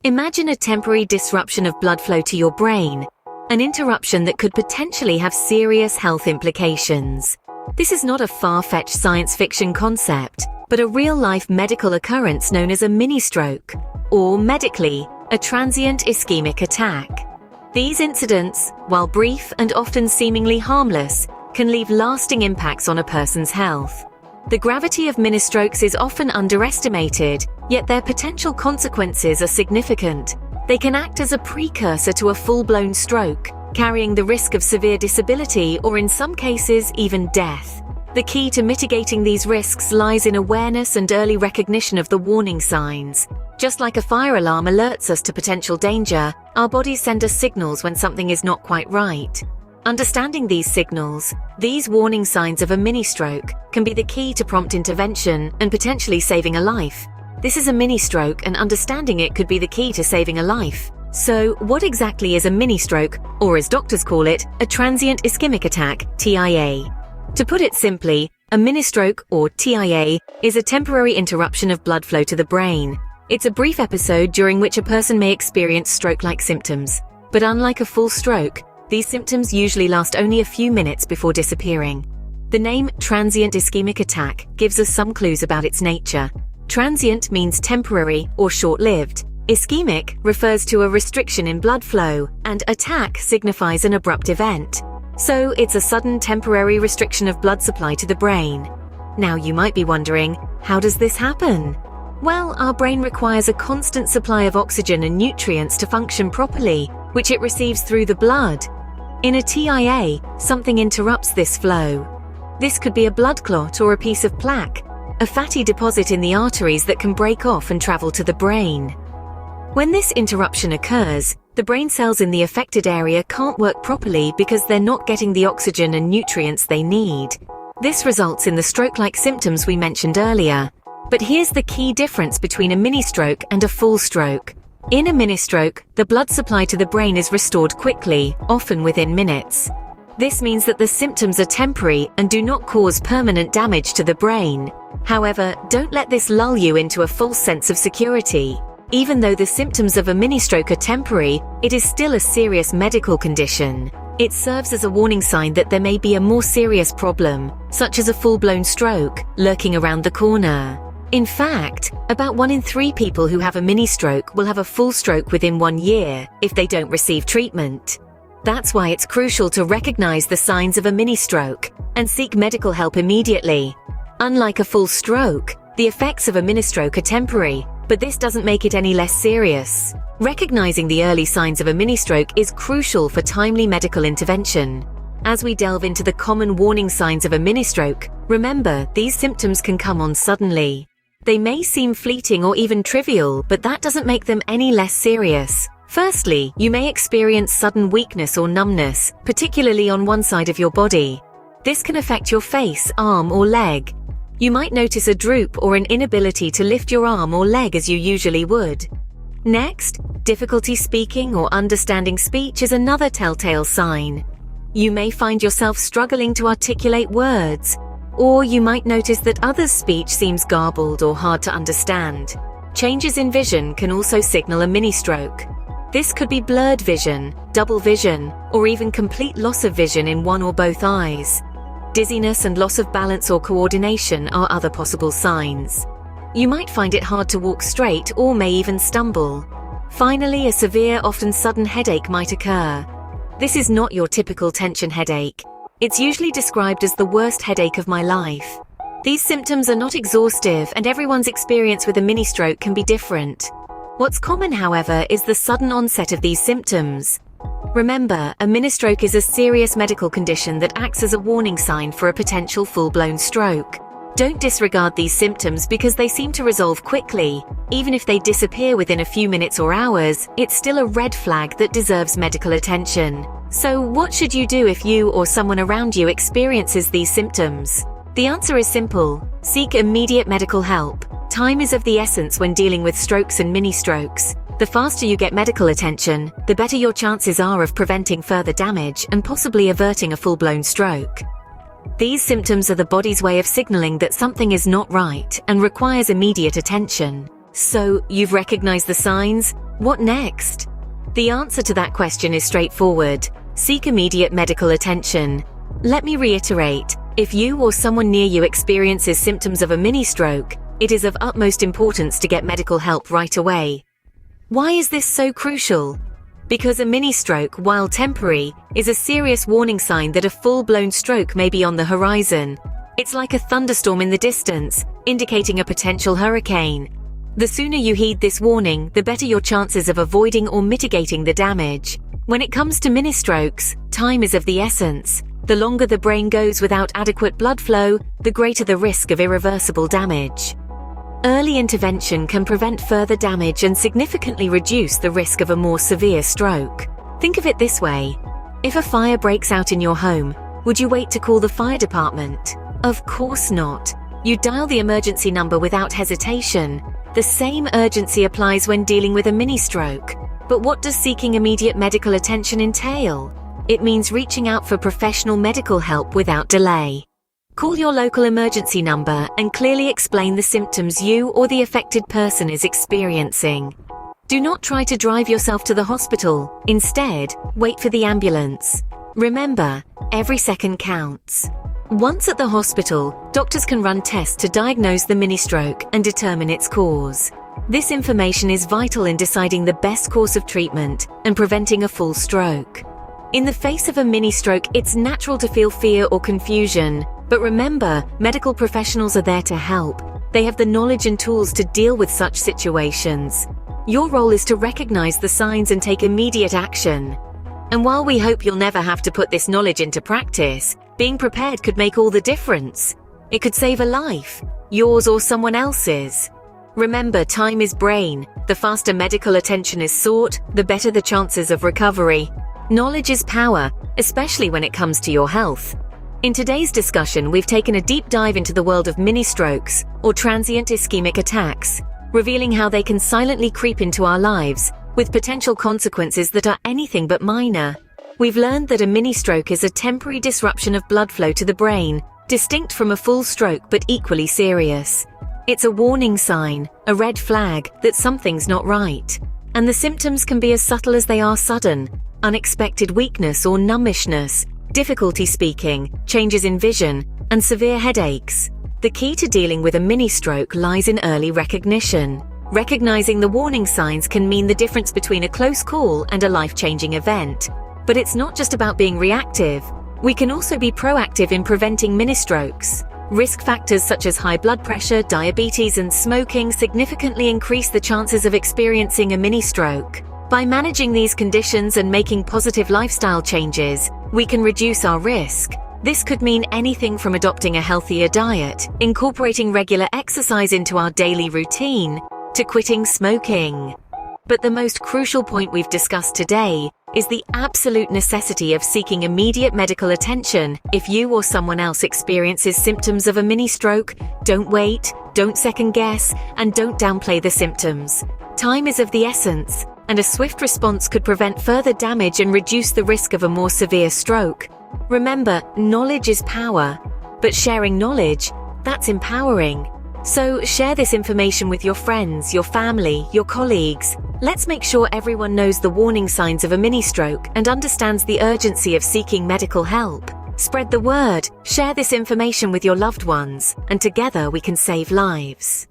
Imagine a temporary disruption of blood flow to your brain, an interruption that could potentially have serious health implications. This is not a far-fetched science fiction concept, but a real-life medical occurrence known as a mini-stroke, or medically, a transient ischemic attack. These incidents, while brief and often seemingly harmless, can leave lasting impacts on a person's health. The gravity of mini-strokes is often underestimated, yet their potential consequences are significant. They can act as a precursor to a full-blown stroke, carrying the risk of severe disability or in some cases even death. The key to mitigating these risks lies in awareness and early recognition of the warning signs. Just like a fire alarm alerts us to potential danger, our bodies send us signals when something is not quite right. Understanding these signals, these warning signs of a mini-stroke, can be the key to prompt intervention and potentially saving a life. This is a mini-stroke, and understanding it could be the key to saving a life. So, what exactly is a mini-stroke, or as doctors call it, a transient ischemic attack, TIA? To put it simply, a mini-stroke, or TIA, is a temporary interruption of blood flow to the brain. It's a brief episode during which a person may experience stroke-like symptoms. But unlike a full stroke, these symptoms usually last only a few minutes before disappearing. The name transient ischemic attack gives us some clues about its nature. Transient means temporary or short-lived. Ischemic refers to a restriction in blood flow, and attack signifies an abrupt event. So it's a sudden temporary restriction of blood supply to the brain. Now you might be wondering, how does this happen? Well, our brain requires a constant supply of oxygen and nutrients to function properly, which it receives through the blood. In a TIA, something interrupts this flow. This could be a blood clot or a piece of plaque, a fatty deposit in the arteries that can break off and travel to the brain. When this interruption occurs, the brain cells in the affected area can't work properly because they're not getting the oxygen and nutrients they need. This results in the stroke-like symptoms we mentioned earlier. But here's the key difference between a mini-stroke and a full stroke. In a mini-stroke, the blood supply to the brain is restored quickly, often within minutes. This means that the symptoms are temporary and do not cause permanent damage to the brain. However, don't let this lull you into a false sense of security. Even though the symptoms of a mini-stroke are temporary, it is still a serious medical condition. It serves as a warning sign that there may be a more serious problem, such as a full-blown stroke, lurking around the corner. In fact, about 1 in 3 people who have a mini-stroke will have a full stroke within 1 year if they don't receive treatment. That's why it's crucial to recognize the signs of a mini-stroke and seek medical help immediately. Unlike a full stroke, the effects of a mini-stroke are temporary, but this doesn't make it any less serious. Recognizing the early signs of a mini-stroke is crucial for timely medical intervention. As we delve into the common warning signs of a mini-stroke, remember, these symptoms can come on suddenly. They may seem fleeting or even trivial, but that doesn't make them any less serious. Firstly, you may experience sudden weakness or numbness, particularly on one side of your body. This can affect your face, arm, or leg. You might notice a droop or an inability to lift your arm or leg as you usually would. Next, difficulty speaking or understanding speech is another telltale sign. You may find yourself struggling to articulate words, or you might notice that others' speech seems garbled or hard to understand. Changes in vision can also signal a mini-stroke. This could be blurred vision, double vision, or even complete loss of vision in one or both eyes. Dizziness and loss of balance or coordination are other possible signs. You might find it hard to walk straight or may even stumble. Finally, a severe, often sudden headache might occur. This is not your typical tension headache. It's usually described as the worst headache of my life. These symptoms are not exhaustive, and everyone's experience with a mini-stroke can be different. What's common, however, is the sudden onset of these symptoms. Remember, a mini-stroke is a serious medical condition that acts as a warning sign for a potential full-blown stroke. Don't disregard these symptoms because they seem to resolve quickly. Even if they disappear within a few minutes or hours, it's still a red flag that deserves medical attention. So what should you do if you or someone around you experiences these symptoms? The answer is simple. Seek immediate medical help. Time is of the essence when dealing with strokes and mini-strokes. The faster you get medical attention, the better your chances are of preventing further damage and possibly averting a full-blown stroke. These symptoms are the body's way of signaling that something is not right and requires immediate attention. So, you've recognized the signs? What next? The answer to that question is straightforward. Seek immediate medical attention. Let me reiterate, if you or someone near you experiences symptoms of a mini-stroke, it is of utmost importance to get medical help right away. Why is this so crucial? Because a mini-stroke, while temporary, is a serious warning sign that a full-blown stroke may be on the horizon. It's like a thunderstorm in the distance, indicating a potential hurricane. The sooner you heed this warning, the better your chances of avoiding or mitigating the damage. When it comes to mini-strokes, time is of the essence. The longer the brain goes without adequate blood flow, the greater the risk of irreversible damage. Early intervention can prevent further damage and significantly reduce the risk of a more severe stroke. Think of it this way. If a fire breaks out in your home, would you wait to call the fire department? Of course not. You dial the emergency number without hesitation. The same urgency applies when dealing with a mini-stroke. But what does seeking immediate medical attention entail? It means reaching out for professional medical help without delay. Call your local emergency number and clearly explain the symptoms you or the affected person is experiencing. Do not try to drive yourself to the hospital. Instead, wait for the ambulance. Remember, every second counts. Once at the hospital, doctors can run tests to diagnose the mini-stroke and determine its cause. This information is vital in deciding the best course of treatment and preventing a full stroke. In the face of a mini-stroke, it's natural to feel fear or confusion. But remember, medical professionals are there to help. They have the knowledge and tools to deal with such situations. Your role is to recognize the signs and take immediate action. And while we hope you'll never have to put this knowledge into practice, being prepared could make all the difference. It could save a life, yours or someone else's. Remember, time is brain. The faster medical attention is sought, the better the chances of recovery. Knowledge is power, especially when it comes to your health. In today's discussion, we've taken a deep dive into the world of mini-strokes, or transient ischemic attacks, revealing how they can silently creep into our lives, with potential consequences that are anything but minor. We've learned that a mini-stroke is a temporary disruption of blood flow to the brain, distinct from a full stroke but equally serious. It's a warning sign, a red flag, that something's not right. And the symptoms can be as subtle as they are sudden: unexpected weakness or nummishness, difficulty speaking, changes in vision, and severe headaches. The key to dealing with a mini-stroke lies in early recognition. Recognizing the warning signs can mean the difference between a close call and a life-changing event. But it's not just about being reactive. We can also be proactive in preventing mini-strokes. Risk factors such as high blood pressure, diabetes, and smoking significantly increase the chances of experiencing a mini-stroke. By managing these conditions and making positive lifestyle changes, we can reduce our risk. This could mean anything from adopting a healthier diet, incorporating regular exercise into our daily routine, to quitting smoking. But the most crucial point we've discussed today is the absolute necessity of seeking immediate medical attention. If you or someone else experiences symptoms of a mini-stroke, don't wait, don't second guess, and don't downplay the symptoms. Time is of the essence, and a swift response could prevent further damage and reduce the risk of a more severe stroke. Remember, knowledge is power, but sharing knowledge, that's empowering. So share this information with your friends, your family, your colleagues. Let's make sure everyone knows the warning signs of a mini-stroke and understands the urgency of seeking medical help. Spread the word, share this information with your loved ones, and together we can save lives.